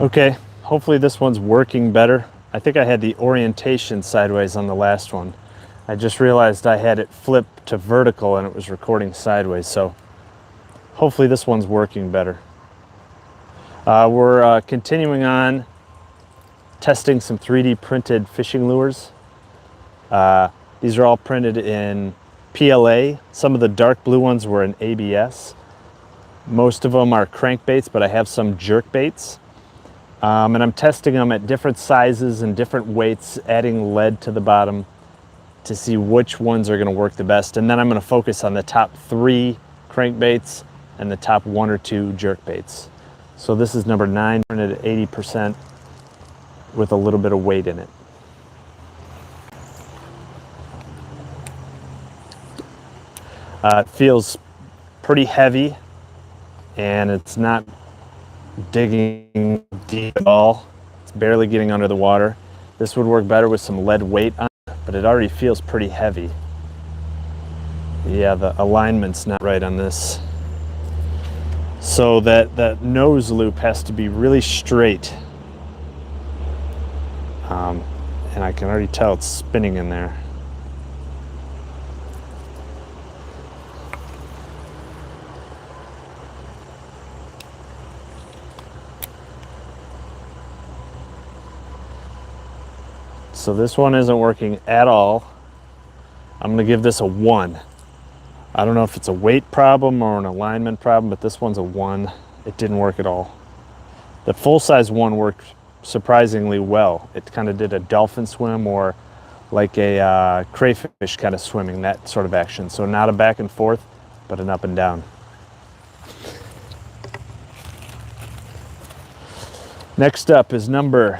Okay, hopefully this one's working better. I think I had the orientation sideways on the last one. I just realized I had it flipped to vertical and it was recording sideways, so hopefully this one's working better. We're continuing on testing some 3D printed fishing lures. These are all printed in PLA. Some of the dark blue ones were in ABS. Most of them are crankbaits, but I have some jerkbaits. And I'm testing them at different sizes and different weights, adding lead to the bottom to see which ones are going to work the best. And then I'm going to focus on the top 3 crankbaits and the top 1 or 2 jerkbaits. So this is number 9, printed at 80% with a little bit of weight in it. It feels pretty heavy and it's not digging deep at all. It's barely getting under the water. This would work better with some lead weight on it, but it already feels pretty heavy. Yeah, the alignment's not right on this. So that nose loop has to be really straight. And I can already tell it's spinning in there. So this one isn't working at all. I'm gonna give this a 1. I don't know if it's a weight problem or an alignment problem, but this one's a 1. It didn't work at all. The full-size one worked surprisingly well. It kind of did a dolphin swim or like a crayfish kind of swimming, that sort of action. So not a back and forth, but an up and down. Next up is number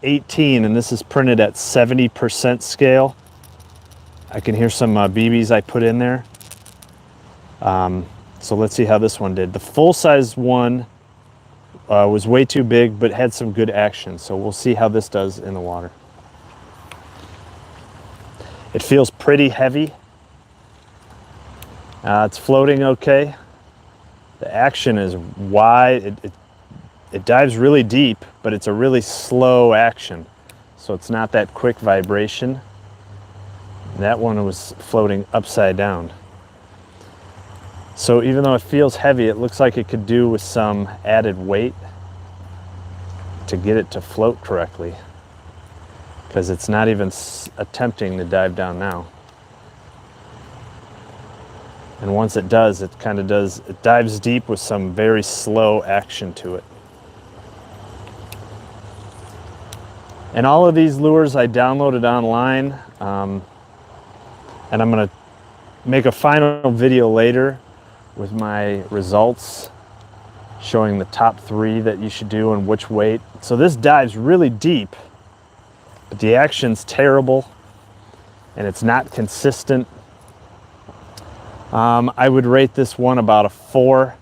18, and this is printed at 70% scale. I can hear some BBs I put in there. So let's see how this one did. The full-size one was way too big, but had some good action. So we'll see how this does in the water. It feels pretty heavy. It's floating okay. The action is wide. It dives really deep, but it's a really slow action. So it's not that quick vibration. That one was floating upside down. So even though it feels heavy, it looks like it could do with some added weight to get it to float correctly, because it's not even attempting to dive down now. And once it does, it dives deep with some very slow action to it. And all of these lures I downloaded online, and I'm gonna make a final video later with my results showing the top 3 that you should do and which weight. So this dives really deep, but the action's terrible and it's not consistent. I would rate this one about a 4.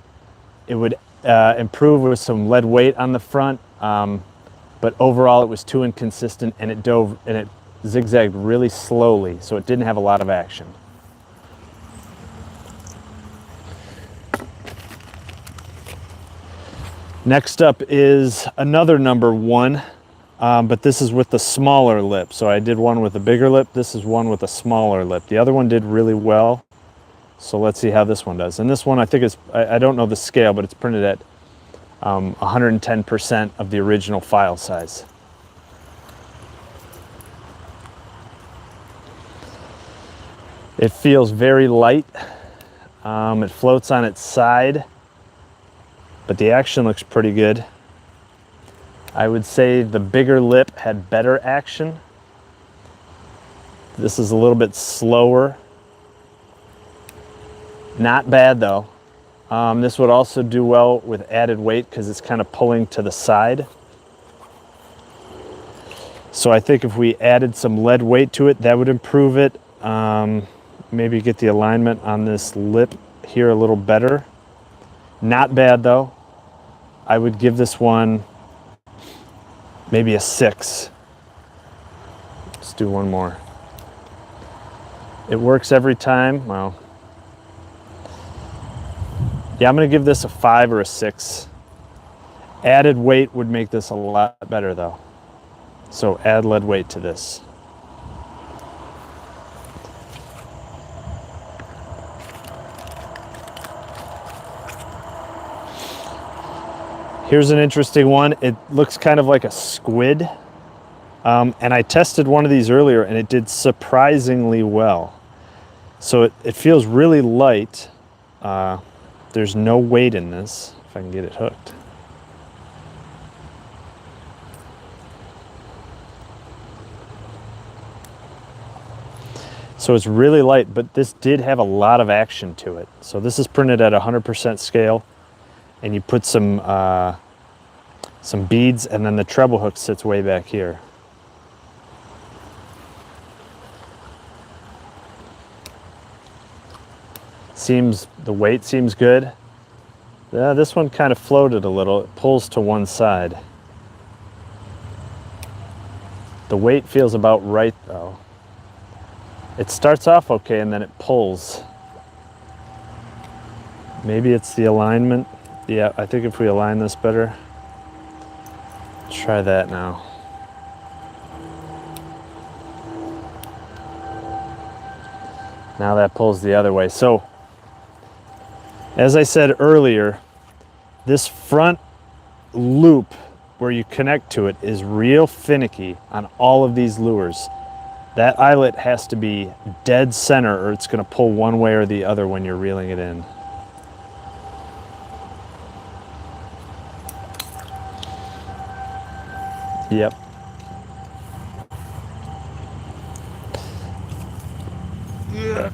It would improve with some lead weight on the front, but overall it was too inconsistent, and it dove and it zigzagged really slowly, so it didn't have a lot of action. Next up is another number 1, but this is with the smaller lip. So I did one with a bigger lip. This is one with a smaller lip. The other one did really well. So let's see how this one does. And this one, I think is, I don't know the scale, but it's printed at 110% of the original file size. It feels very light. It floats on its side, but the action looks pretty good. I would say the bigger lip had better action. This is a little bit slower. Not bad though. This would also do well with added weight because it's kind of pulling to the side. So I think if we added some lead weight to it, that would improve it. Maybe get the alignment on this lip here a little better. Not bad though. I would give this one maybe a 6. Let's do one more. It works every time. Well, yeah, I'm gonna give this a 5 or a 6. Added weight would make this a lot better though. So add lead weight to this. Here's an interesting one. It looks kind of like a squid. And I tested one of these earlier and it did surprisingly well. So it feels really light. There's no weight in this, if I can get it hooked. So it's really light, but this did have a lot of action to it. So this is printed at 100% scale, and you put some beads, and then the treble hook sits way back here. The weight seems good. Yeah, this one kind of floated a little. It pulls to one side. The weight feels about right though. It starts off okay and then it pulls. Maybe it's the alignment. Yeah, I think if we align this better. Try that now. Now that pulls the other way. So, as I said earlier, this front loop where you connect to it is real finicky on all of these lures. That eyelet has to be dead center or it's going to pull one way or the other when you're reeling it in. Yep. Yeah.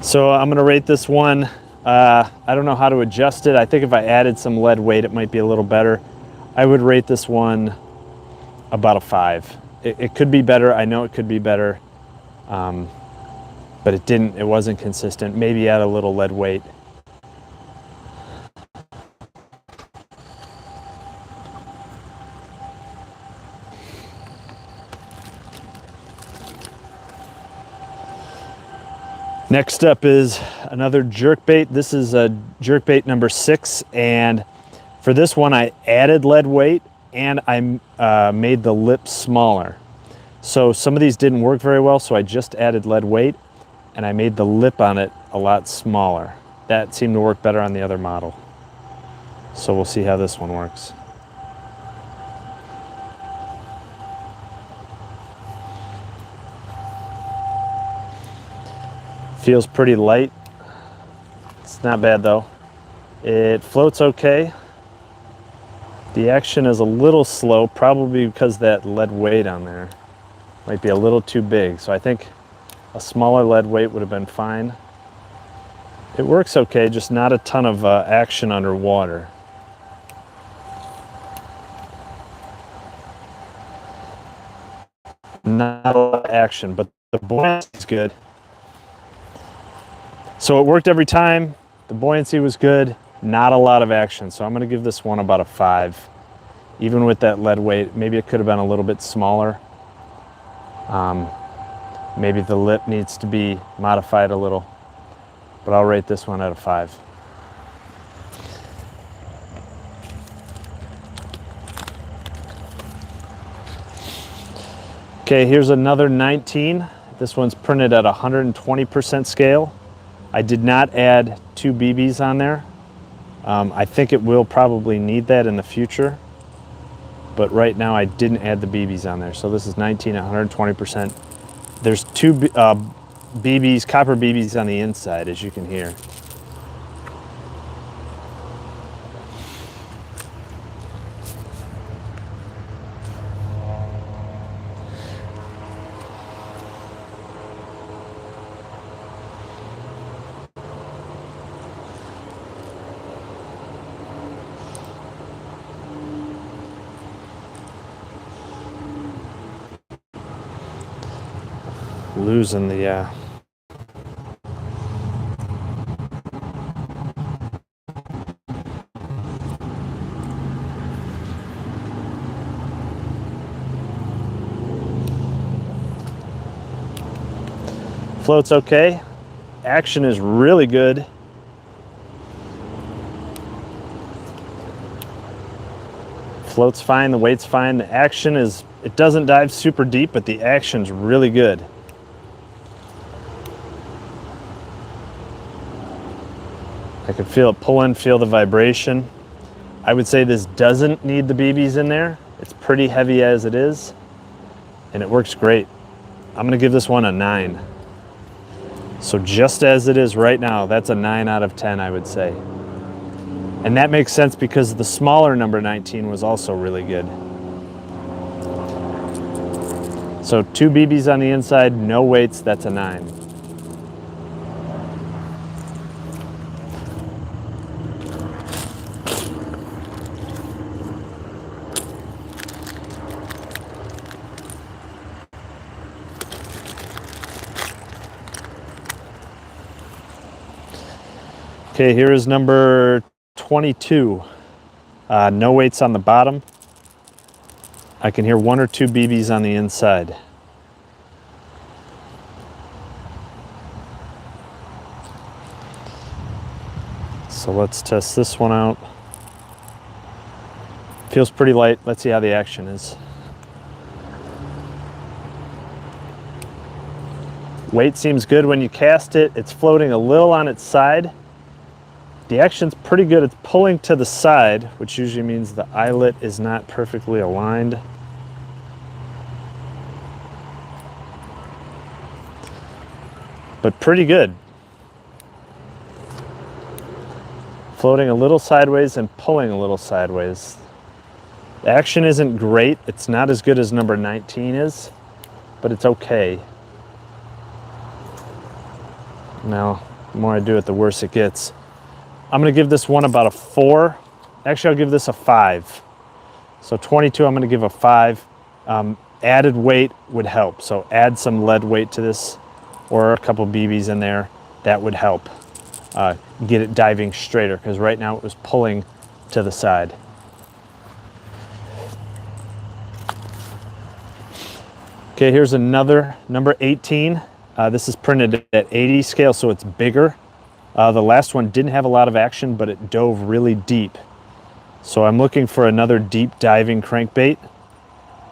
So I'm gonna rate this one. I don't know how to adjust it. I think if I added some lead weight, it might be a little better. I would rate this one about a 5. It could be better. I know it could be better, but it wasn't consistent. Maybe add a little lead weight. Next up is another jerkbait. This is a jerkbait number 6, and for this one I added lead weight and I made the lip smaller. So some of these didn't work very well, so I just added lead weight and I made the lip on it a lot smaller. That seemed to work better on the other model. So we'll see how this one works. Feels pretty light. It's not bad though. It floats okay. The action is a little slow, probably because that lead weight on there might be a little too big. So I think a smaller lead weight would have been fine. It works okay, just not a ton of action underwater. Not a lot of action, but the buoyancy is good. So it worked every time. The buoyancy was good, not a lot of action. So I'm gonna give this one about a 5. Even with that lead weight, maybe it could have been a little bit smaller. Maybe the lip needs to be modified a little, but I'll rate this one at a 5. Okay, here's another 19. This one's printed at 120% scale. I did not add 2 BBs on there. I think it will probably need that in the future, but right now I didn't add the BBs on there. So this is 19 at 120%. There's 2 BBs, copper BBs on the inside, as you can hear. Losing the float's okay. Action is really good. Float's fine, the weight's fine. The action is, it doesn't dive super deep, but the action's really good. I can feel it pull in, feel the vibration. I would say this doesn't need the BBs in there. It's pretty heavy as it is, and it works great. I'm gonna give this one a 9. So just as it is right now, that's a 9 out of 10, I would say. And that makes sense because the smaller number 19 was also really good. So 2 BBs on the inside, no weights, that's a 9. Okay, here is number 22. No weights on the bottom. I can hear 1 or 2 BBs on the inside. So let's test this one out. Feels pretty light. Let's see how the action is. Weight seems good when you cast it. It's floating a little on its side. The action's pretty good. It's pulling to the side, which usually means the eyelet is not perfectly aligned. But pretty good. Floating a little sideways and pulling a little sideways. The action isn't great. It's not as good as number 19 is, but it's okay. Now, the more I do it, the worse it gets. I'm gonna give this one about a 4. Actually, I'll give this a 5. So 22, I'm gonna give a 5. Added weight would help. So add some lead weight to this or a couple BBs in there. That would help get it diving straighter, because right now it was pulling to the side. Okay, here's another number 18. This is printed at 80 scale, so it's bigger. The last one didn't have a lot of action, but it dove really deep. So I'm looking for another deep diving crankbait,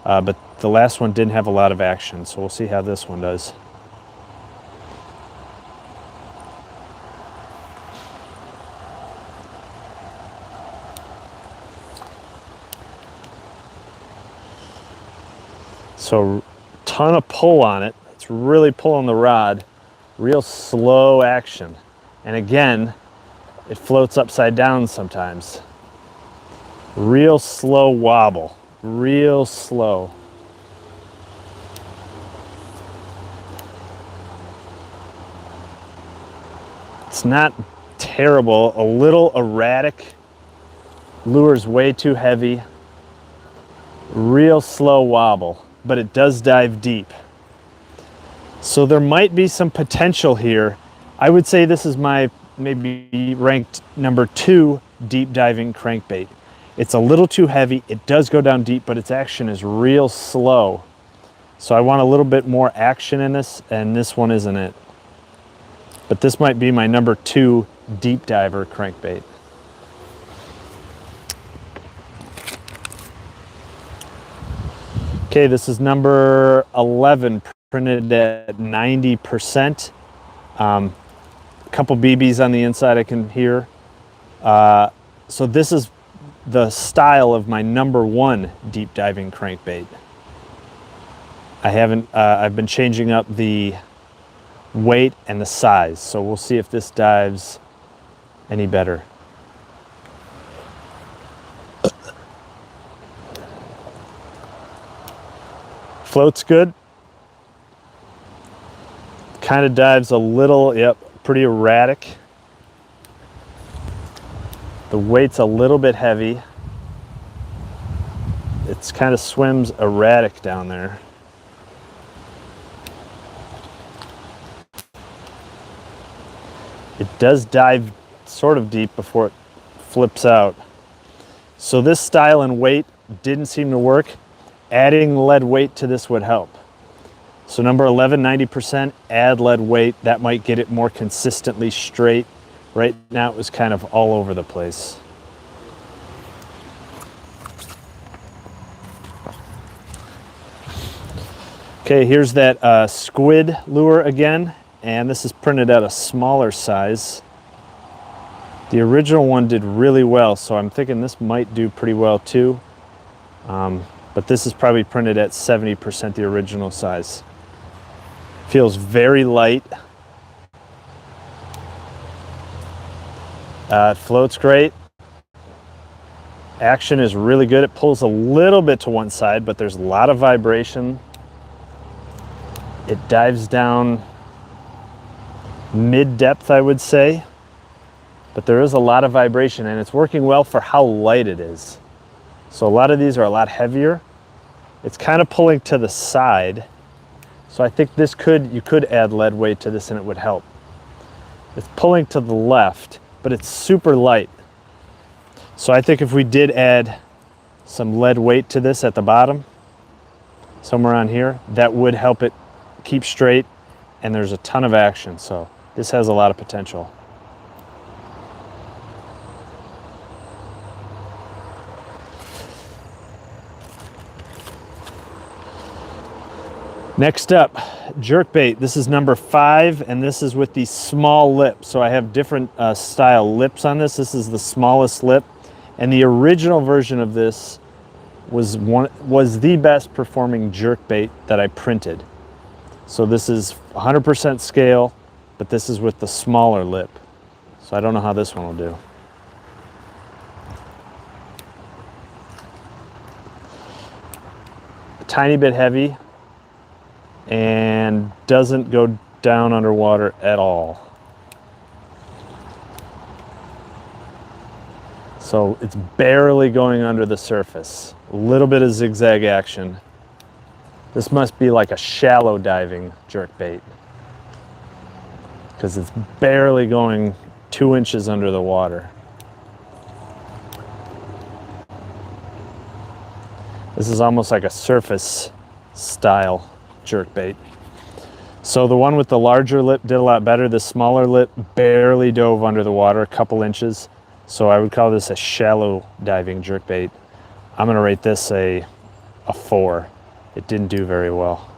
but the last one didn't have a lot of action, so we'll see how this one does. So ton of pull on it. It's really pulling the rod, real slow action. And again, it floats upside down sometimes. Real slow wobble, real slow. It's not terrible, a little erratic. Lure's way too heavy. Real slow wobble, but it does dive deep. So there might be some potential here. I would say this is my maybe ranked number 2 deep diving crankbait. It's a little too heavy. It does go down deep, but its action is real slow. So I want a little bit more action in this, and this one isn't it. But this might be my number 2 deep diver crankbait. Okay, this is number 11, printed at 90%. A couple BBs on the inside I can hear. So this is the style of my number 1 deep diving crankbait. I've been changing up the weight and the size, so we'll see if this dives any better. Floats good. Kind of dives a little, yep, pretty erratic. The weight's a little bit heavy. It's kind of swims erratic down there. It does dive sort of deep before it flips out. So this style and weight didn't seem to work. Adding lead weight to this would help. So number 11, 90%, add lead weight. That might get it more consistently straight. Right now it was kind of all over the place. Okay, here's that squid lure again, and this is printed at a smaller size. The original one did really well, so I'm thinking this might do pretty well too. But this is probably printed at 70% the original size. Feels very light. It floats great. Action is really good. It pulls a little bit to one side, but there's a lot of vibration. It dives down mid-depth, I would say, but there is a lot of vibration, and it's working well for how light it is. So a lot of these are a lot heavier. It's kind of pulling to the side, so I think this you could add lead weight to this and it would help. It's pulling to the left, but it's super light. So I think if we did add some lead weight to this at the bottom, somewhere on here, that would help it keep straight, and there's a ton of action, so this has a lot of potential. Next up, jerkbait. This is number 5, and this is with the small lip. So I have different style lips on this. This is the smallest lip, and the original version of this was the best performing jerkbait that I printed. So this is 100% scale, but this is with the smaller lip. So I don't know how this one will do. A tiny bit heavy and doesn't go down underwater at all. So it's barely going under the surface. A little bit of zigzag action. This must be like a shallow diving jerkbait, because it's barely going 2 inches under the water. This is almost like a surface style jerkbait. So the one with the larger lip did a lot better. The smaller lip barely dove under the water, a couple inches. So I would call this a shallow diving jerkbait. I'm gonna rate this a 4. It didn't do very well.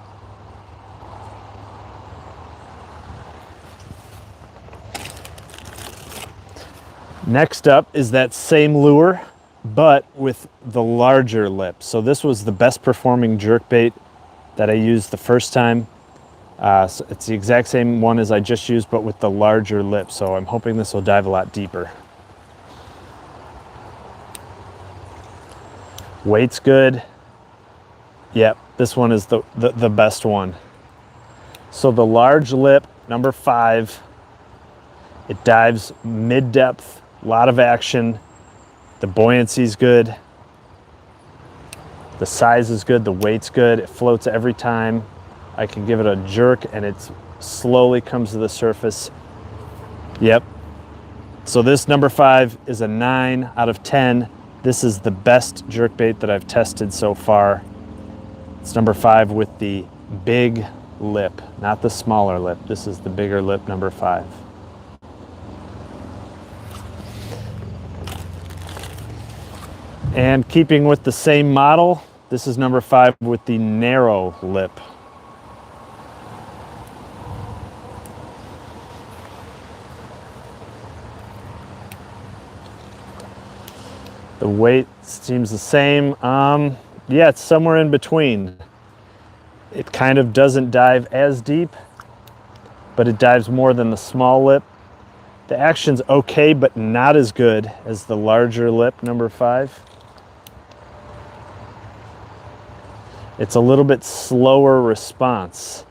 Next up is that same lure, but with the larger lip. So this was the best performing jerkbait that I used the first time. So it's the exact same one as I just used, but with the larger lip. So I'm hoping this will dive a lot deeper. Weight's good. Yep, this one is the best one. So the large lip, number 5, it dives mid-depth, a lot of action. The buoyancy's good. The size is good, the weight's good. It floats every time. I can give it a jerk and it slowly comes to the surface. Yep. So this number 5 is a 9 out of 10. This is the best jerkbait that I've tested so far. It's number 5 with the big lip, not the smaller lip. This is the bigger lip, number 5. And keeping with the same model, this is number 5 with the narrow lip. The weight seems the same. Yeah, it's somewhere in between. It kind of doesn't dive as deep, but it dives more than the small lip. The action's okay, but not as good as the larger lip, number 5. It's a little bit slower response.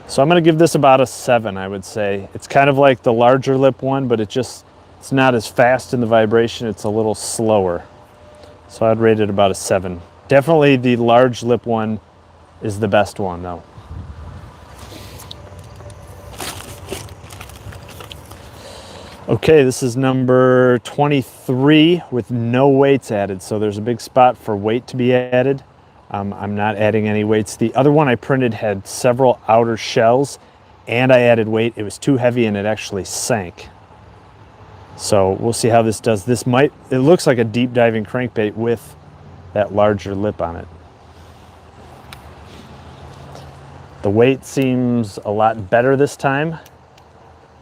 So I'm gonna give this about a 7, I would say. It's kind of like the larger lip one, but it's not as fast in the vibration, it's a little slower. So I'd rate it about a 7. Definitely the large lip one is the best one though. Okay, this is number 23 with no weights added. So there's a big spot for weight to be added. I'm not adding any weights. The other one I printed had several outer shells, and I added weight. It was too heavy and it actually sank. So we'll see how this does. It looks like a deep diving crankbait with that larger lip on it. The weight seems a lot better this time.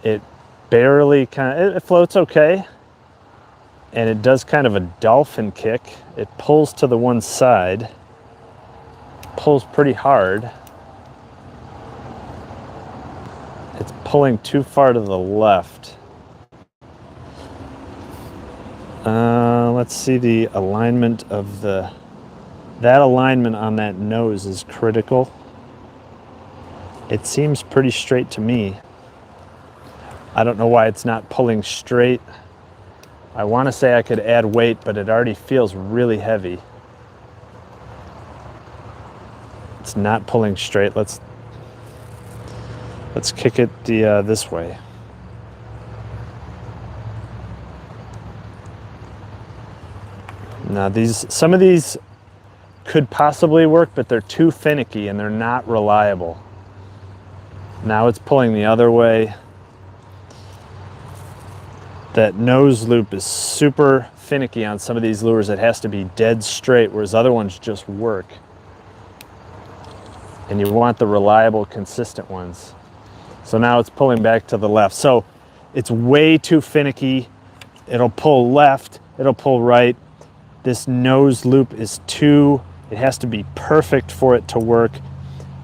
It barely it floats okay, and it does kind of a dolphin kick. It pulls to the one side, pulls pretty hard. It's pulling too far to the left. Let's see the alignment of that alignment on that nose is critical. It seems pretty straight to me. I don't know why it's not pulling straight. I want to say I could add weight, but it already feels really heavy. It's not pulling straight. Let's kick it this way. Now some of these could possibly work, but they're too finicky and they're not reliable. Now it's pulling the other way. That nose loop is super finicky on some of these lures. It has to be dead straight, whereas other ones just work. And you want the reliable, consistent ones. So now it's pulling back to the left. So it's way too finicky. It'll pull left, it'll pull right. This nose loop is it has to be perfect for it to work.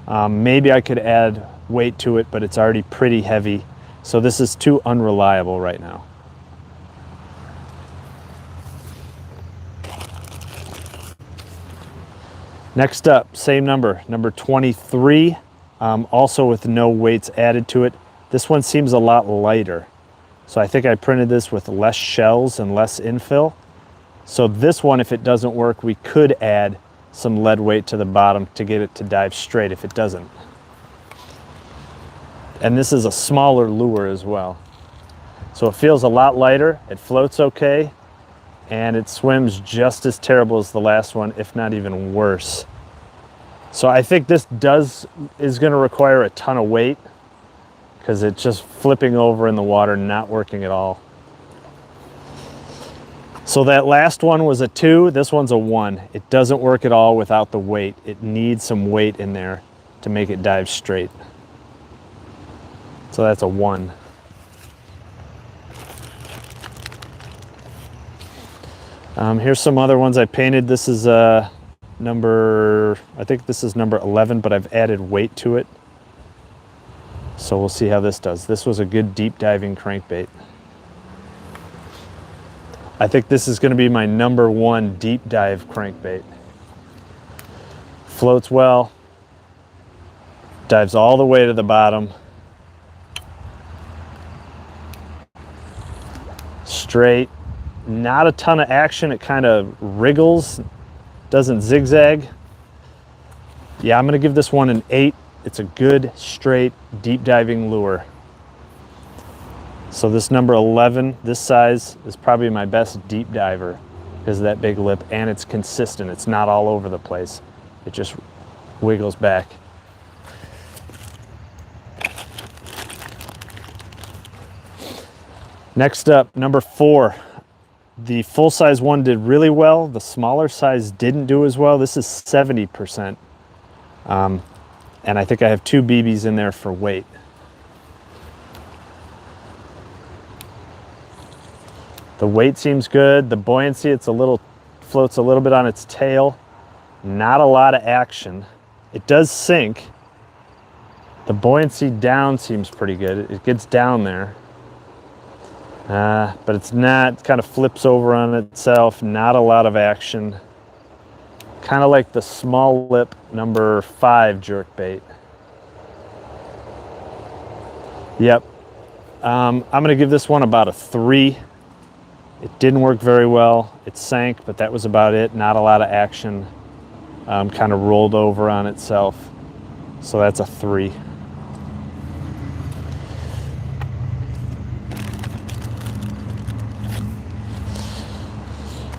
Maybe I could add weight to it, but it's already pretty heavy. So this is too unreliable right now. Next up, same number 23, also with no weights added to it. This one seems a lot lighter. So I think I printed this with less shells and less infill. So this one, if it doesn't work, we could add some lead weight to the bottom to get it to dive straight if it doesn't. And this is a smaller lure as well. So it feels a lot lighter, it floats okay, and it swims just as terrible as the last one, if not even worse. So I think this is going to require a ton of weight because it's just flipping over in the water, not working at all. So that last one was a 2, this one's a 1. It doesn't work at all without the weight. It needs some weight in there to make it dive straight. So that's a 1. Here's some other ones I painted. This is I think this is number 11, but I've added weight to it. So we'll see how this does. This was a good deep diving crankbait. I think this is going to be my number 1 deep dive crankbait. Floats well, dives all the way to the bottom. Straight, not a ton of action. It kind of wriggles, doesn't zigzag. Yeah, I'm going to give this one an 8. It's a good, straight, deep diving lure. So this number 11, this size, is probably my best deep diver because of that big lip, and it's consistent. It's not all over the place. It just wiggles back. Next up, number 4. The full-size one did really well. The smaller size didn't do as well. This is 70%. And I think I have 2 BBs in there for weight. The weight seems good. The buoyancy, floats a little bit on its tail. Not a lot of action. It does sink. The buoyancy down seems pretty good. It gets down there. But it's not, it kind of flips over on itself. Not a lot of action. Kind of like the small lip number 5 jerkbait. Yep. I'm going to give this one about a 3. It didn't work very well. It sank, but that was about it. Not a lot of action. Kind of rolled over on itself. So that's a 3.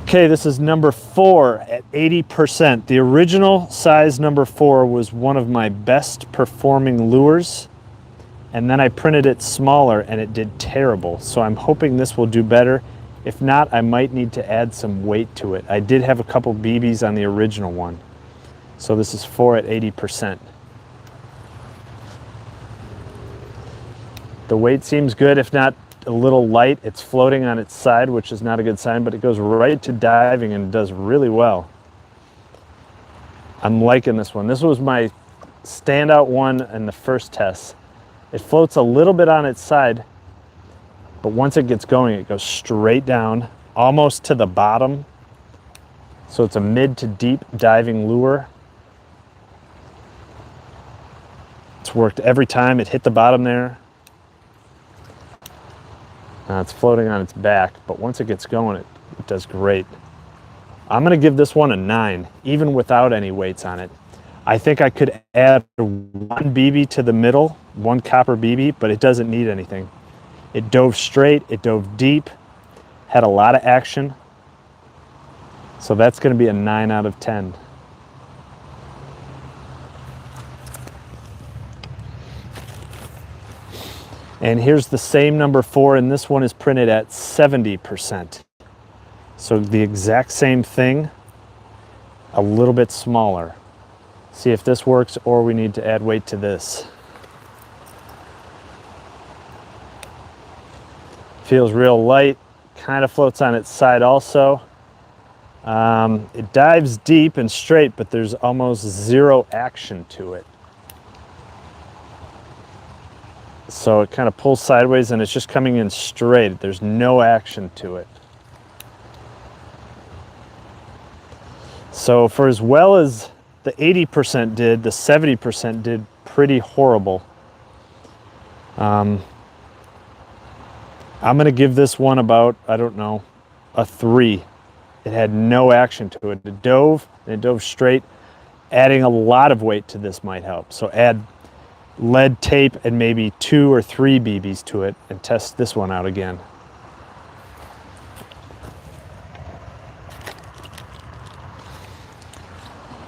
Okay, this is number 4 at 80%. The original size number 4 was one of my best performing lures, and then I printed it smaller and it did terrible. So I'm hoping this will do better. If not, I might need to add some weight to it. I did have a couple BBs on the original one. So this is 4 at 80%. The weight seems good, if not a little light. It's floating on its side, which is not a good sign, but it goes right to diving and does really well. I'm liking this one. This was my standout one in the first test. It floats a little bit on its side, but once it gets going, it goes straight down, almost to the bottom. So it's a mid to deep diving lure. It's worked every time. It hit the bottom there. It's floating on its back, but once it gets going, it does great. I'm gonna give this one a 9, even without any weights on it. I think I could add 1 BB to the middle, 1 copper BB, but it doesn't need anything. It dove straight, it dove deep, had a lot of action. So that's gonna be a 9 out of 10. And here's the same number 4, and this one is printed at 70%. So the exact same thing, a little bit smaller. See if this works, or we need to add weight to this. Feels real light, kind of floats on its side also. It dives deep and straight, but there's almost zero action to it. So it kind of pulls sideways and it's just coming in straight. There's no action to it. So for as well as the 80% did, the 70% did pretty horrible. I'm gonna give this one about, I don't know, a 3. It had no action to it. It dove, and it dove straight. Adding a lot of weight to this might help. So add lead tape and maybe 2 or 3 BBs to it and test this one out again.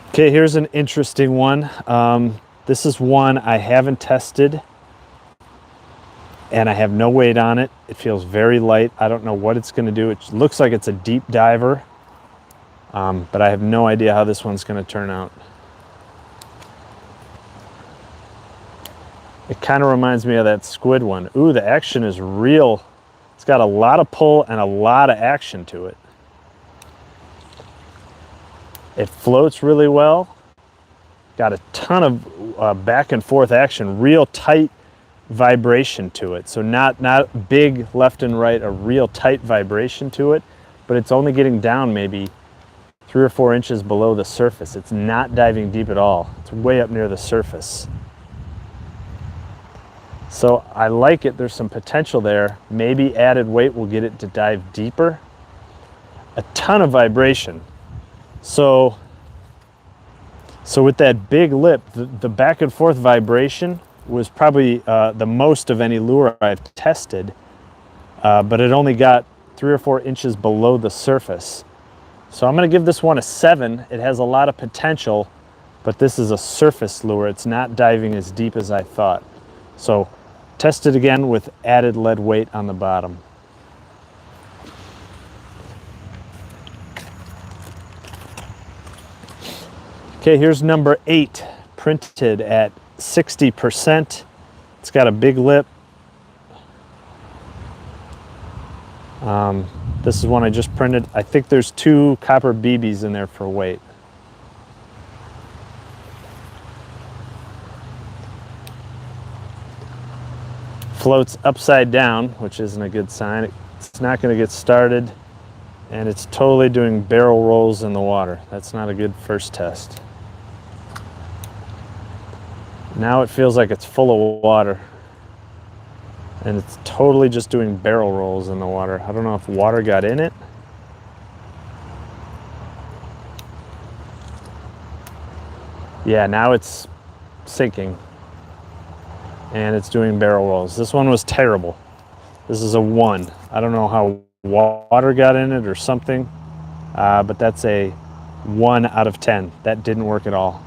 Okay, here's an interesting one. This is one I haven't tested and I have no weight on it. It feels very light. I don't know what it's going to do. It looks like it's a deep diver, but I have no idea how this one's going to turn out. It kind of reminds me of that squid one. Ooh, the action is real. It's got a lot of pull and a lot of action to it. It floats really well. Got a ton of back and forth action, real tight vibration to it. So not big left and right, a real tight vibration to it, but it's only getting down maybe 3 or 4 inches below the surface. It's not diving deep at all. It's way up near the surface. So I like it. There's some potential there. Maybe added weight will get it to dive deeper. A ton of vibration. So with that big lip, the back and forth vibration was probably the most of any lure I've tested, but it only got 3 or 4 inches below the surface. So I'm going to give this one a 7. It has a lot of potential, but this is a surface lure. It's not diving as deep as I thought. So test it again with added lead weight on the bottom. Okay, here's number 8, printed at 60%. It's got a big lip. This is one I just printed. I think there's 2 copper BBs in there for weight. Floats upside down, which isn't a good sign. It's not going to get started, and it's totally doing barrel rolls in the water. That's not a good first test. Now it feels like it's full of water, and it's totally just doing barrel rolls in the water. I don't know if water got in it. Yeah, now it's sinking, and it's doing barrel rolls. This one was terrible. This is a 1. I don't know how water got in it or something. but that's a 1 out of 10. That didn't work at all.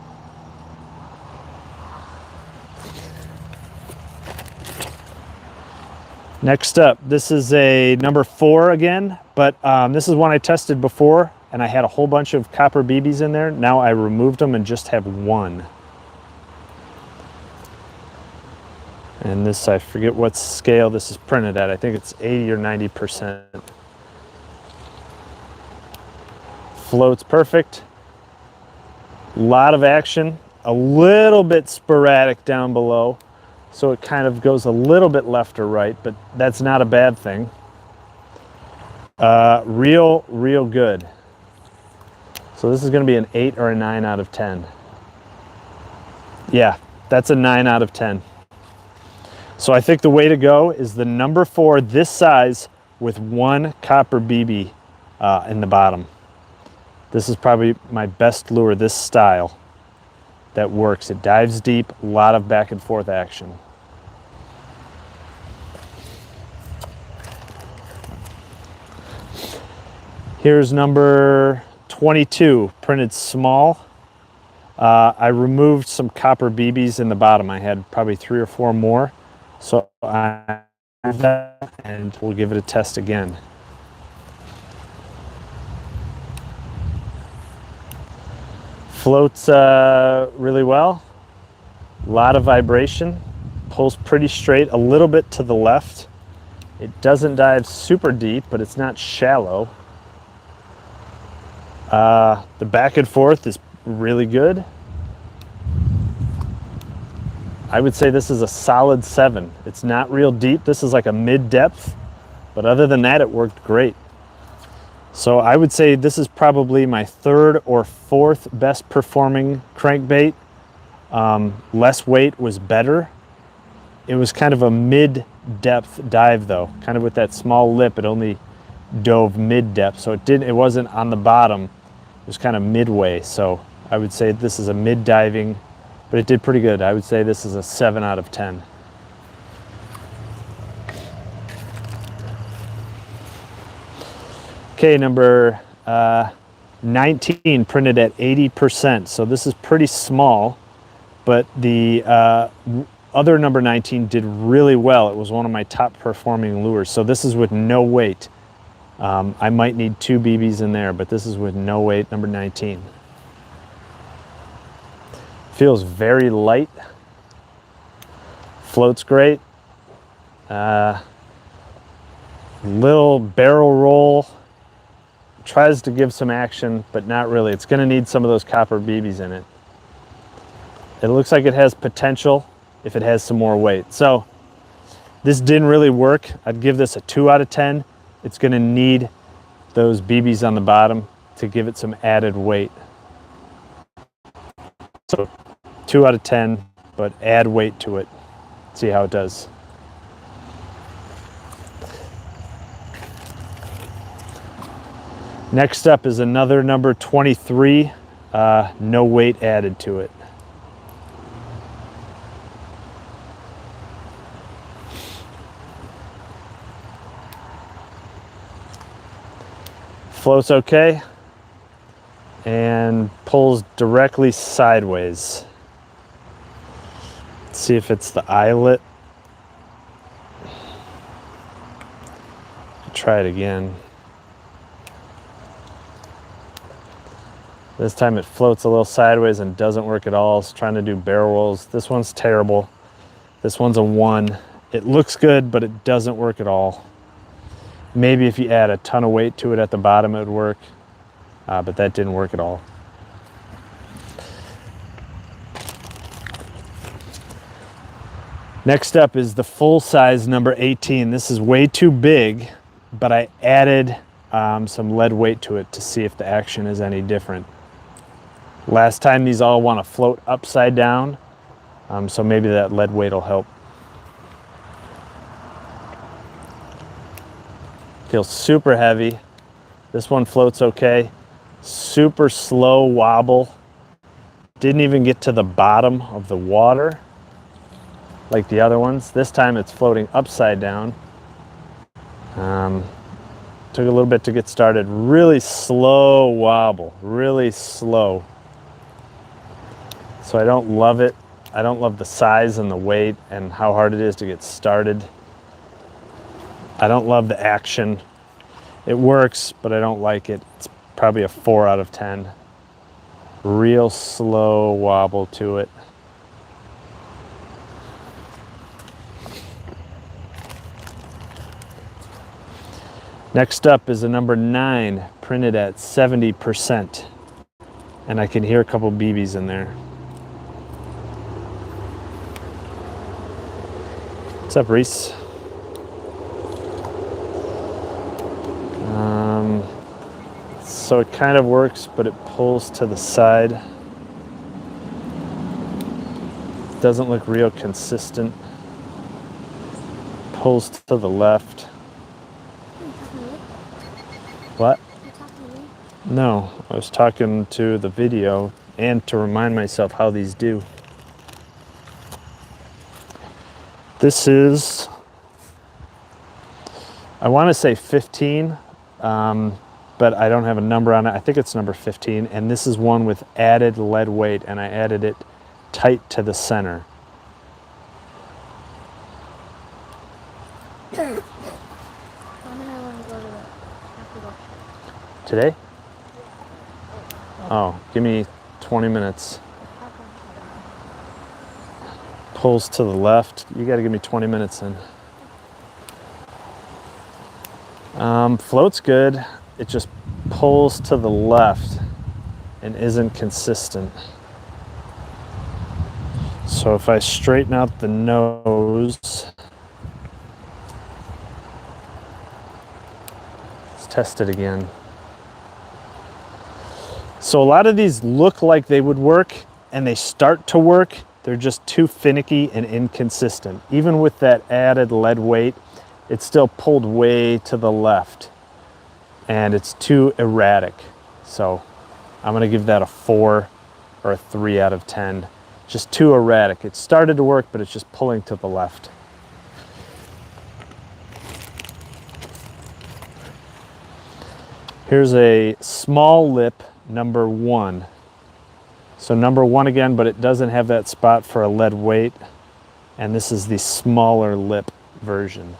Next up, this is a number 4 again, but this is one I tested before, and I had a whole bunch of copper BBs in there. Now I removed them and just have 1. And this, I forget what scale this is printed at. I think it's 80 or 90%. Floats perfect. A lot of action, a little bit sporadic down below. So it kind of goes a little bit left or right, but that's not a bad thing. Real good. So this is going to be an 8 or a 9 out of 10. Yeah, that's a 9 out of 10. So I think the way to go is the number 4, this size, with 1 copper BB in the bottom. This is probably my best lure, this style, that works. It dives deep, a lot of back and forth action. Here's number 22, printed small. I removed some copper BBs in the bottom. I had probably 3 or 4 more. So I removed that, and we'll give it a test again. Floats really well. A lot of vibration. Pulls pretty straight, a little bit to the left. It doesn't dive super deep, but it's not shallow. The back and forth is really good. I would say this is a solid 7. It's not real deep. This is like a mid-depth, but other than that, it worked great. So I would say this is probably my 3rd or 4th best performing crankbait. Less weight was better. It was kind of a mid-depth dive though, kind of with that small lip. It only dove mid-depth, so it wasn't on the bottom. It was kind of midway. So I would say this is a mid-diving, but it did pretty good. I would say this is a 7 out of 10. Okay, number 19, printed at 80%. So this is pretty small, but the other number 19 did really well. It was one of my top performing lures. So this is with no weight. I might need 2 BBs in there, but this is with no weight, number 19. Feels very light. Floats great. Little barrel roll. Tries to give some action, but not really. It's going to need some of those copper BBs in it. It looks like it has potential if it has some more weight. So this didn't really work. I'd give this a 2 out of 10. It's going to need those BBs on the bottom to give it some added weight. So 2 out of 10, but add weight to it. See how it does. Next up is another number 23, no weight added to it. Floats okay and pulls directly sideways. Let's see if it's the eyelet. Try it again. This time it floats a little sideways and doesn't work at all. It's trying to do barrel rolls. This one's terrible. This one's a 1. It looks good, but it doesn't work at all. Maybe if you add a ton of weight to it at the bottom, it would work, but that didn't work at all. Next up is the full size number 18. This is way too big, but I added some lead weight to it to see if the action is any different. Last time these all want to float upside down, so maybe that lead weight will help. Feels super heavy. This one floats okay. Super slow wobble. Didn't even get to the bottom of the water like the other ones. This time it's floating upside down. Took a little bit to get started. Really slow wobble, really slow. So I don't love it. I don't love the size and the weight and how hard it is to get started. I don't love the action. It works, but I don't like it. It's probably a 4 out of 10. Real slow wobble to it. Next up is a number 9, printed at 70%. And I can hear a couple BBs in there. What's up, Reese? So it kind of works, but it pulls to the side. Doesn't look real consistent. Pulls to the left. What? No, I was talking to the video and to remind myself how these do. This is, I want to say 15, but I don't have a number on it. I think it's number 15, and this is one with added lead weight, and I added it tight to the center. Today? Oh, give me 20 minutes. Pulls to the left. You got to give me 20 minutes in. Float's good. It just pulls to the left and isn't consistent. So if I straighten out the nose, let's test it again. So a lot of these look like they would work, and they start to work. They're just too finicky and inconsistent. Even with that added lead weight, it's still pulled way to the left, and it's too erratic. So I'm gonna give that a 4 or a 3 out of 10. Just too erratic. It started to work, but it's just pulling to the left. Here's a small lip, number 1. So number 1 again, but it doesn't have that spot for a lead weight. And this is the smaller lip version.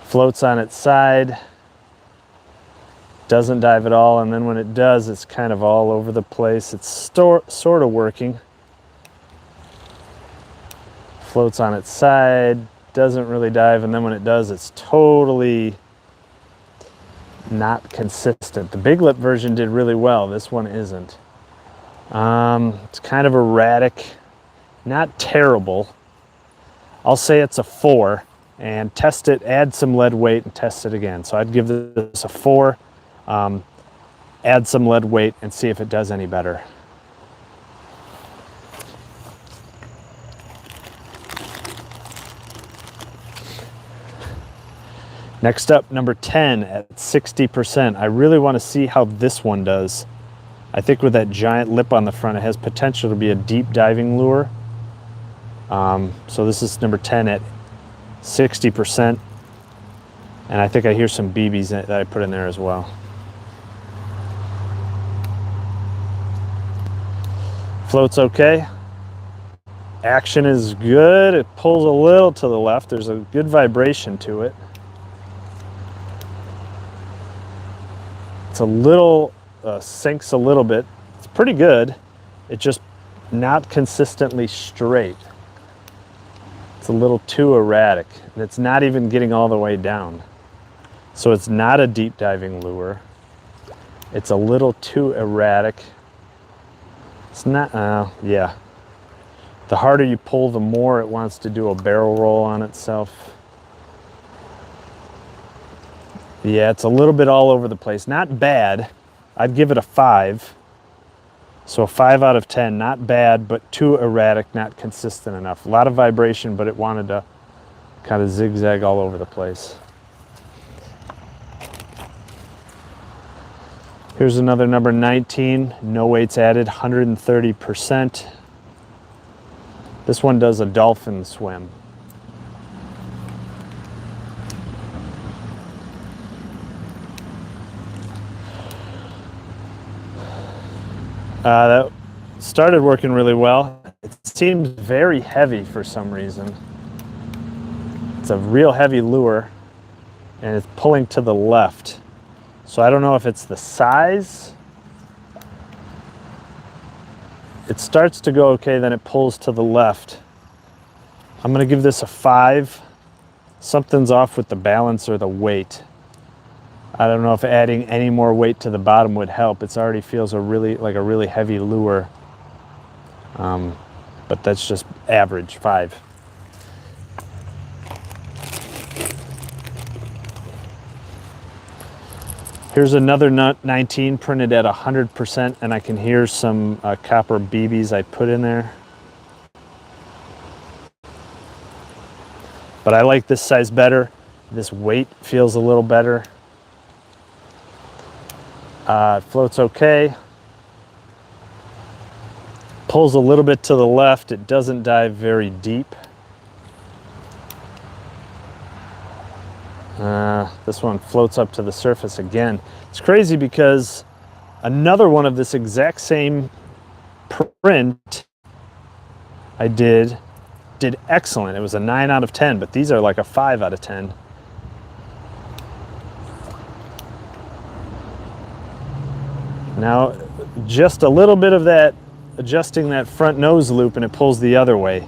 Floats on its side. Doesn't dive at all, and then when it does, it's kind of all over the place. It's sort of working. Floats on its side, doesn't really dive, and then when it does, it's totally not consistent. The big lip version did really well. This one isn't. It's kind of erratic, not terrible. I'll say it's a 4, and test it, add some lead weight, and test it again. So I'd give this a 4. Add some lead weight and see if it does any better. Next up, number 10 at 60%. I really want to see how this one does. I think with that giant lip on the front, it has potential to be a deep diving lure. So this is number 10 at 60%. And I think I hear some BBs that I put in there as well. Floats okay. Action is good. It pulls a little to the left. There's a good vibration to it. It's a little, sinks a little bit. It's pretty good. It's just not consistently straight. It's a little too erratic, and it's not even getting all the way down. So it's not a deep diving lure. It's a little too erratic. It's not, yeah. The harder you pull, the more it wants to do a barrel roll on itself. Yeah, it's a little bit all over the place. Not bad. I'd give it a 5. So a 5 out of 10. Not bad, but too erratic, not consistent enough. A lot of vibration, but it wanted to kind of zigzag all over the place. Here's another number 19. No weights added, 130%. This one does a dolphin swim. That started working really well. It seems very heavy for some reason. It's a real heavy lure and it's pulling to the left. So I don't know if it's the size. It starts to go okay, then it pulls to the left. I'm gonna give this a 5. Something's off with the balance or the weight. I don't know if adding any more weight to the bottom would help. It already feels like a really heavy lure. But that's just average, 5. Here's another nut 19 printed at 100%, and I can hear some copper BBs I put in there. But I like this size better. This weight feels a little better. It floats okay. Pulls a little bit to the left. It doesn't dive very deep. This one floats up to the surface again. It's crazy because another one of this exact same print I did excellent. It was a 9 out of 10, but these are like a 5 out of 10. Now, just a little bit of that, adjusting that front nose loop, and it pulls the other way.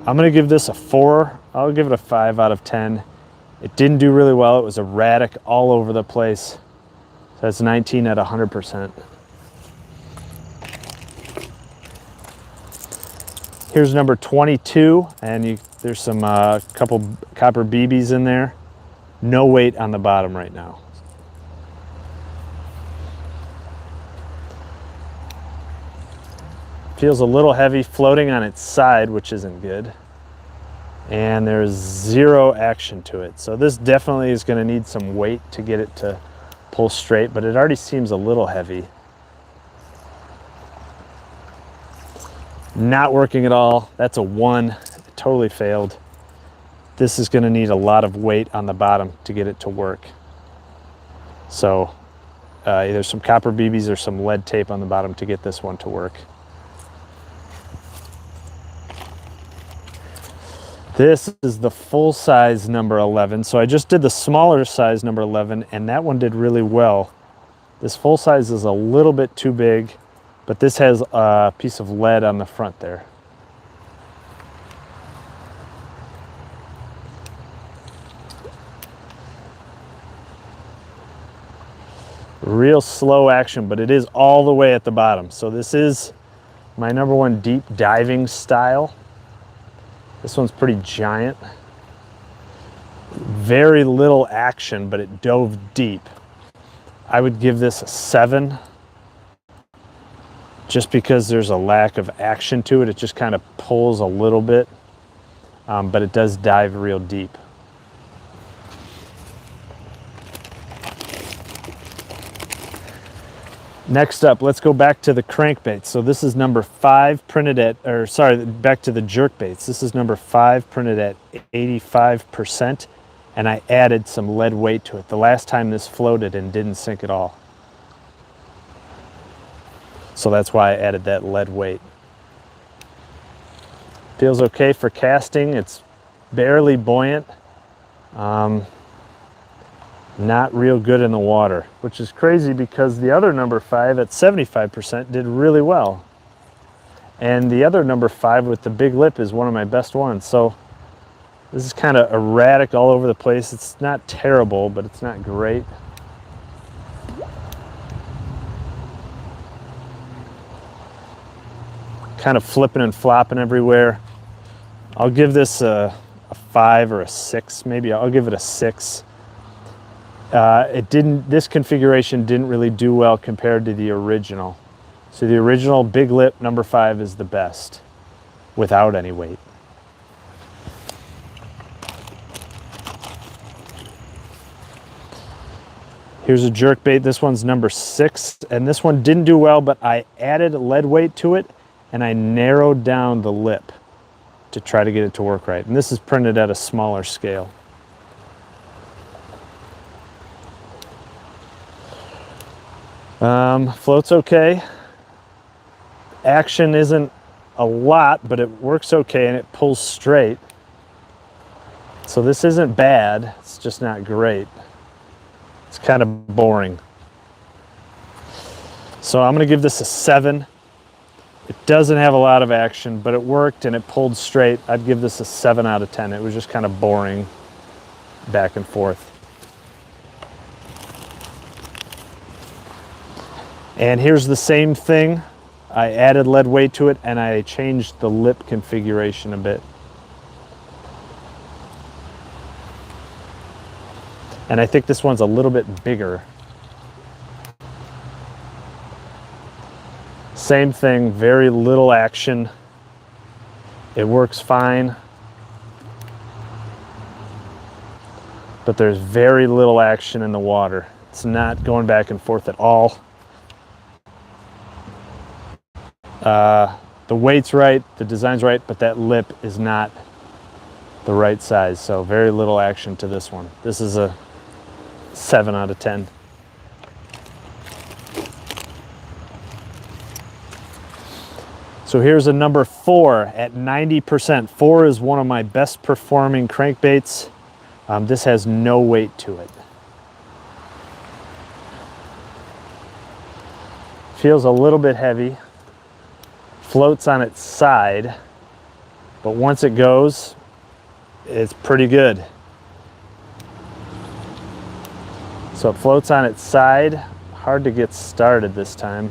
I'm gonna give this a 4. I'll give it a 5 out of 10. It didn't do really well. It was erratic all over the place. So that's 19 at 100%. Here's number 22, and there's some couple copper BBs in there. No weight on the bottom right now. Feels a little heavy, floating on its side, which isn't good. And there's 0 action to it. So this definitely is going to need some weight to get it to pull straight, but it already seems a little heavy. Not working at all. That's a 1. It totally failed. This is going to need a lot of weight on the bottom to get it to work. So either some copper BBs or some lead tape on the bottom to get this one to work. This is the full size number 11. So I just did the smaller size number 11, and that one did really well. This full size is a little bit too big, but this has a piece of lead on the front there. Real slow action, but it is all the way at the bottom. So this is my number 1 deep diving style. This one's pretty giant. Very little action, but it dove deep. I would give this a 7, just because there's a lack of action to it. It just kind of pulls a little bit, but it does dive real deep. Next up, let's go back to the crankbait. So this is number 5 printed at, or sorry, back to the jerkbaits. This is number 5 printed at 85%, and I added some lead weight to it. The last time this floated and didn't sink at all. So that's why I added that lead weight. Feels okay for casting. It's barely buoyant. Not real good in the water, which is crazy because the other number 5 at 75% did really well. And the other number 5 with the big lip is one of my best ones. So this is kind of erratic all over the place. It's not terrible, but it's not great. Kind of flipping and flopping everywhere. I'll give this a 5 or a 6, maybe. I'll give it a 6. This configuration didn't really do well compared to the original. So the original big lip number 5 is the best without any weight. Here's a jerkbait. This one's number 6, and this one didn't do well, but I added lead weight to it and I narrowed down the lip. to try to get it to work right. And this is printed at a smaller scale. Floats okay. Action isn't a lot, but it works okay and it pulls straight. So this isn't bad, it's just not great. It's kind of boring. So I'm gonna give this a 7. It doesn't have a lot of action, but it worked and it pulled straight. I'd give this a 7 out of 10. It was just kind of boring back and forth. And here's the same thing. I added lead weight to it and I changed the lip configuration a bit. And I think this one's a little bit bigger. Same thing, very little action. It works fine. But there's very little action in the water. It's not going back and forth at all. The weight's right, the design's right, but that lip is not the right size. So very little action to this one. This is a 7 out of 10. So here's a number 4 at 90%. 4 is one of my best performing crankbaits. This has no weight to it. Feels a little bit heavy. Floats on its side, but once it goes, it's pretty good. So it floats on its side. Hard to get started this time.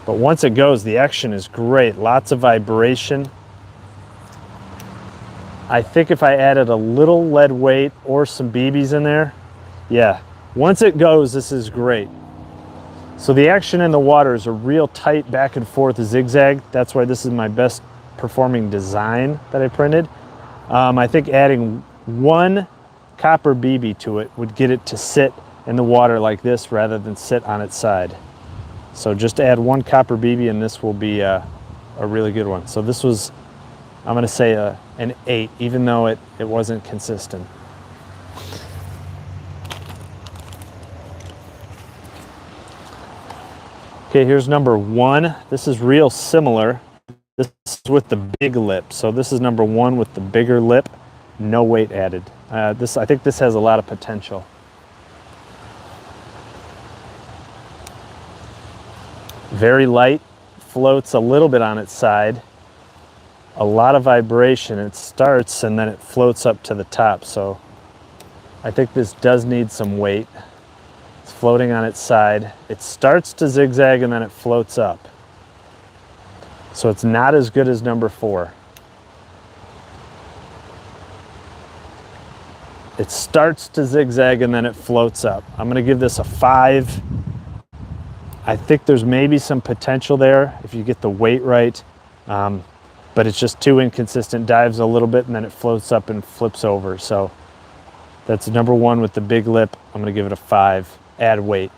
But once it goes, the action is great. Lots of vibration. I think if I added a little lead weight or some BBs in there, yeah, once it goes, this is great. So the action in the water is a real tight back and forth zigzag. That's why this is my best performing design that I printed. I think adding 1 copper BB to it would get it to sit in the water like this rather than sit on its side. So just add 1 copper BB and this will be a really good one. So this was, I'm gonna say an 8, even though it wasn't consistent. Okay, here's number 1. This is real similar. This is with the big lip. So this is number 1 with the bigger lip, no weight added. I think this has a lot of potential. Very light, floats a little bit on its side. A lot of vibration. It starts and then it floats up to the top. So I think this does need some weight. It's floating on its side. It starts to zigzag and then it floats up. So it's not as good as number 4. It starts to zigzag and then it floats up. I'm gonna give this a 5. I think there's maybe some potential there if you get the weight right, but it's just too inconsistent. Dives a little bit and then it floats up and flips over. So that's number 1 with the big lip. I'm gonna give it a 5. Add weight.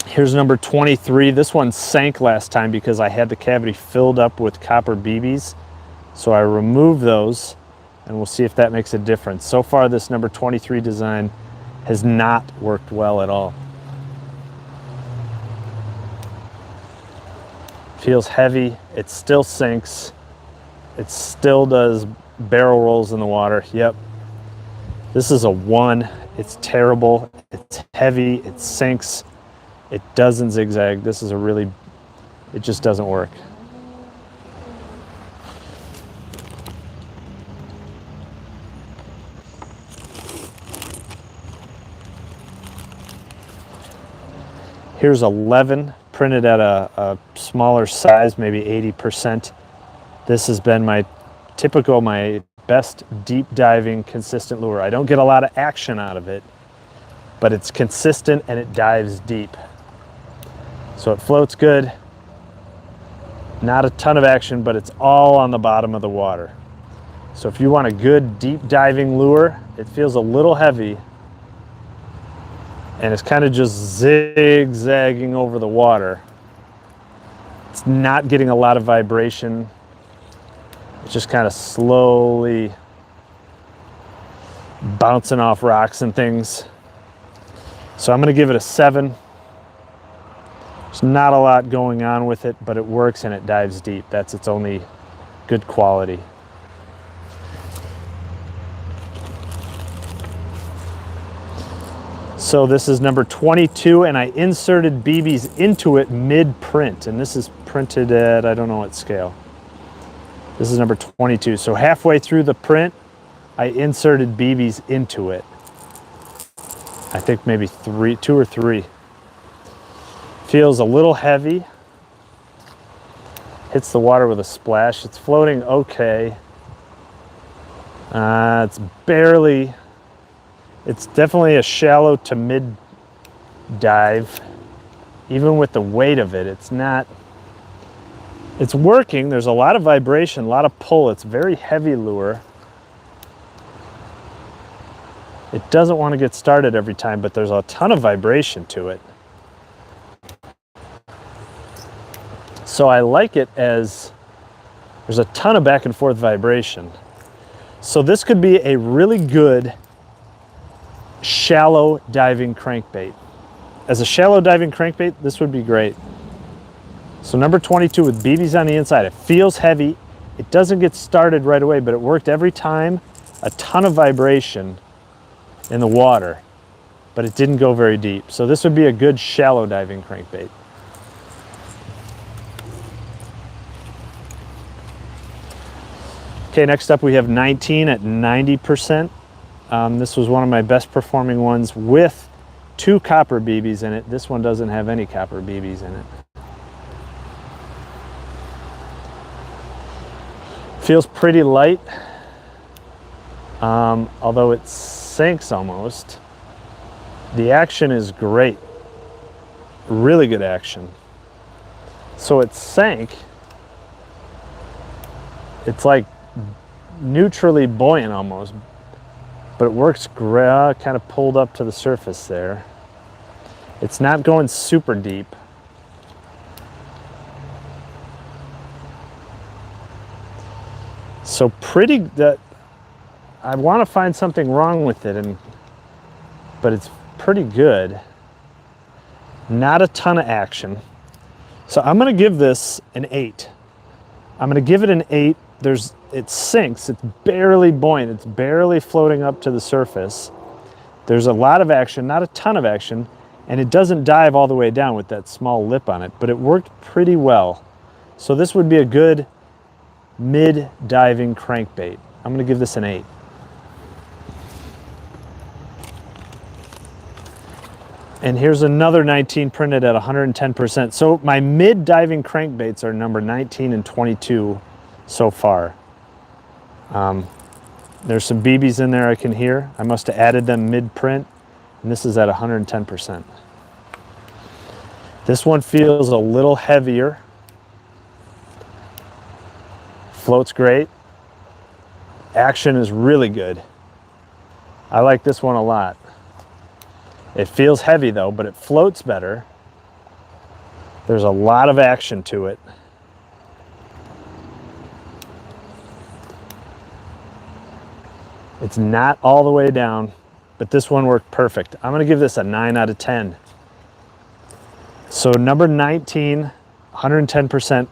Here's number 23. This one sank last time because I had the cavity filled up with copper BBs. So I removed those and we'll see if that makes a difference. So far this number 23 design has not worked well at all. Feels heavy, it still sinks, it still does barrel rolls in the water. Yep, this is a 1. It's terrible, it's heavy, it sinks, it doesn't zigzag. This is it just doesn't work. Here's 11, printed at a smaller size, maybe 80%. This has been my best deep diving consistent lure. I don't get a lot of action out of it, but it's consistent and it dives deep. So it floats good. Not a ton of action, but it's all on the bottom of the water. So if you want a good deep diving lure, it feels a little heavy and it's kind of just zigzagging over the water. It's not getting a lot of vibration. It's just kind of slowly bouncing off rocks and things. So I'm going to give it a 7. There's not a lot going on with it, but it works and it dives deep. That's its only good quality. So this is number 22, and I inserted BBs into it mid-print, and this is printed at, I don't know what scale. This is number 22. So halfway through the print, I inserted BBs into it. I think maybe 2 or 3. Feels a little heavy. Hits the water with a splash. It's floating okay. It's definitely a shallow to mid dive. Even with the weight of it, it's working. There's a lot of vibration, a lot of pull. It's a very heavy lure. It doesn't want to get started every time, but there's a ton of vibration to it. So I like it as there's a ton of back and forth vibration. So this could be a really good shallow diving crankbait. As a shallow diving crankbait, this would be great. So number 22 with BBs on the inside. It feels heavy. It doesn't get started right away, but it worked every time. A ton of vibration in the water, but it didn't go very deep. So this would be a good shallow diving crankbait. Okay, next up we have 19 at 90%. This was one of my best performing ones with 2 copper BBs in it. This one doesn't have any copper BBs in it. Feels pretty light, although it sinks almost. The action is great, really good action. So it sank. It's like neutrally buoyant almost, but it works great. Kind of pulled up to the surface there. It's not going super deep. So I want to find something wrong with it, but it's pretty good. Not a ton of action. So I'm going to give this an 8. I'm going to give it an 8. It sinks. It's barely buoyant. It's barely floating up to the surface. There's a lot of action, not a ton of action, and it doesn't dive all the way down with that small lip on it, but it worked pretty well. So this would be a good mid-diving crankbait. I'm going to give this an 8. And here's another 19 printed at 110%. So my mid-diving crankbaits are number 19 and 22 so far. There's some BBs in there I can hear. I must have added them mid-print, and this is at 110%. This one feels a little heavier. Floats great. Action is really good. I like this one a lot. It feels heavy though, but it floats better. There's a lot of action to it. It's not all the way down, but this one worked perfect. I'm gonna give this a 9 out of 10. So number 19, 110%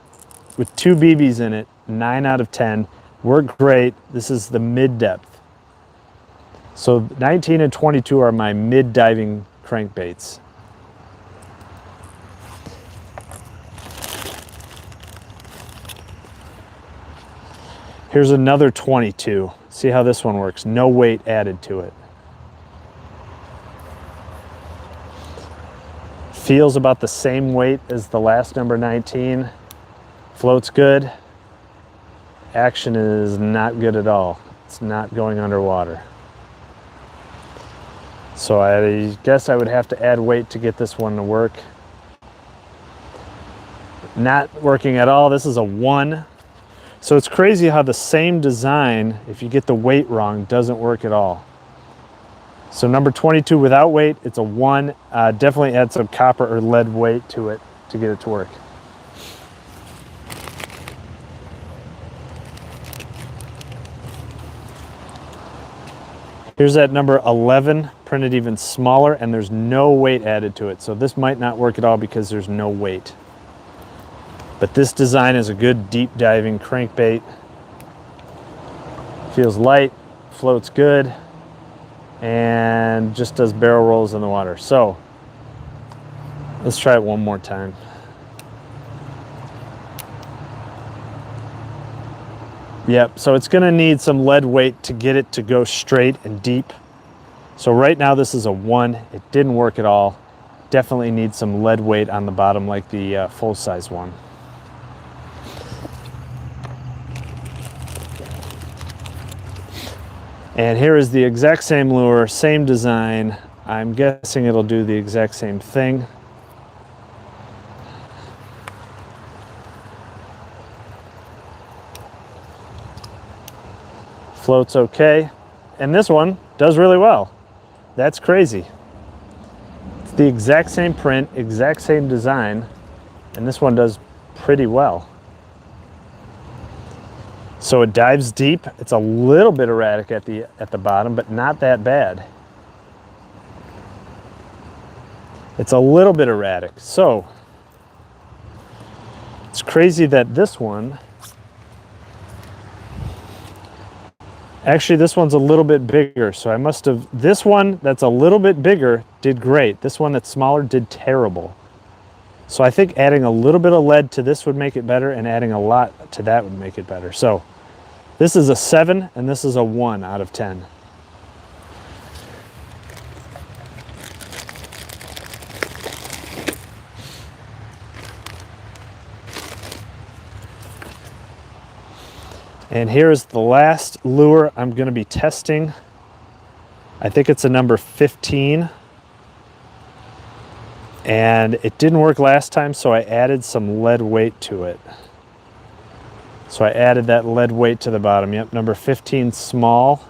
with 2 BBs in it, 9 out of 10. Worked great. This is the mid-depth. So 19 and 22 are my mid-diving crankbaits. Here's another 22. See how this one works. No weight added to it. Feels about the same weight as the last number 19. Floats good. Action is not good at all. It's not going underwater. So I guess I would have to add weight to get this one to work. Not working at all. This is a 1. So it's crazy how the same design, if you get the weight wrong, doesn't work at all. So number 22 without weight, it's a 1. Definitely add some copper or lead weight to it to get it to work. Here's that number 11, printed even smaller, and there's no weight added to it. So this might not work at all because there's no weight. But this design is a good deep diving crankbait. Feels light, floats good, and just does barrel rolls in the water. So let's try it one more time. Yep, so it's gonna need some lead weight to get it to go straight and deep. So right now this is a 1. It didn't work at all. Definitely needs some lead weight on the bottom like the full-size one. And here is the exact same lure, same design. I'm guessing it'll do the exact same thing. Floats okay. And this one does really well. That's crazy. It's the exact same print, exact same design, and this one does pretty well. So it dives deep. It's a little bit erratic at the bottom, but not that bad. It's a little bit erratic. So it's crazy that this one, actually this one's a little bit bigger. So I must have, this one that's a little bit bigger did great. This one that's smaller did terrible. So I think adding a little bit of lead to this would make it better, and adding a lot to that would make it better. So this is a 7 and this is a 1 out of 10. And here's the last lure I'm going to be testing. I think it's a number 15. And it didn't work last time, so I added some lead weight to it. So I added that lead weight to the bottom. Yep, number 15 small.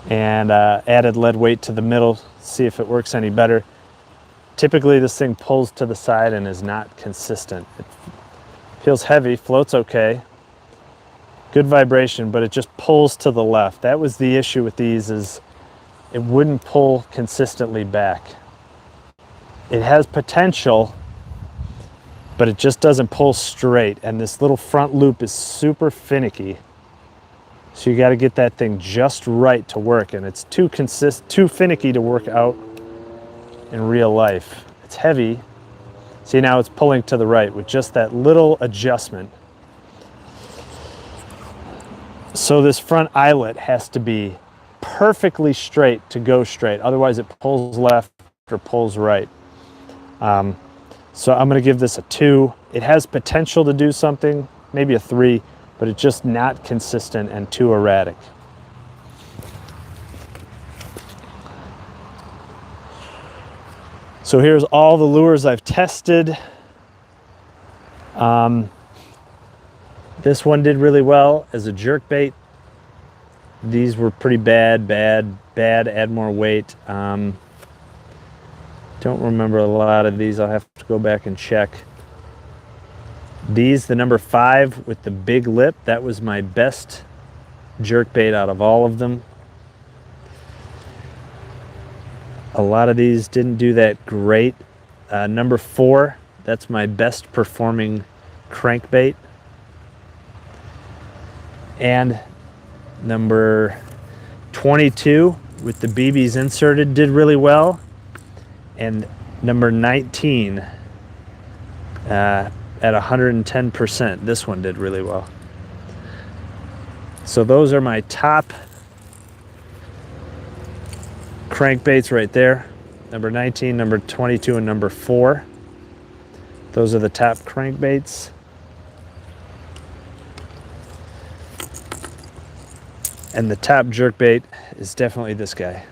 And added lead weight to the middle, see if it works any better. Typically this thing pulls to the side and is not consistent. It feels heavy, floats okay. Good vibration, but it just pulls to the left. That was the issue with these, is it wouldn't pull consistently back. It has potential, but it just doesn't pull straight. And this little front loop is super finicky. So you got to get that thing just right to work, and it's too finicky to work out in real life. It's heavy. See, now it's pulling to the right with just that little adjustment. So this front eyelet has to be perfectly straight to go straight. Otherwise it pulls left or pulls right. So I'm going to give this a 2. It has potential to do something, maybe a 3, but it's just not consistent and too erratic. So here's all the lures I've tested. This one did really well as a jerkbait. These were pretty bad, add more weight. Don't remember a lot of these. I'll have to go back and check. These, the number 5 with the big lip, that was my best jerkbait out of all of them. A lot of these didn't do that great. Number 4, that's my best performing crankbait. And number 22 with the BBs inserted did really well. And number 19 at 110%, this one did really well. So those are my top crankbaits right there. Number 19, number 22, and number 4. Those are the top crankbaits. And the top jerkbait is definitely this guy.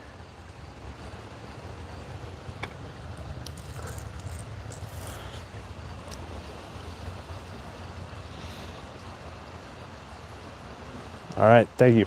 All right, thank you.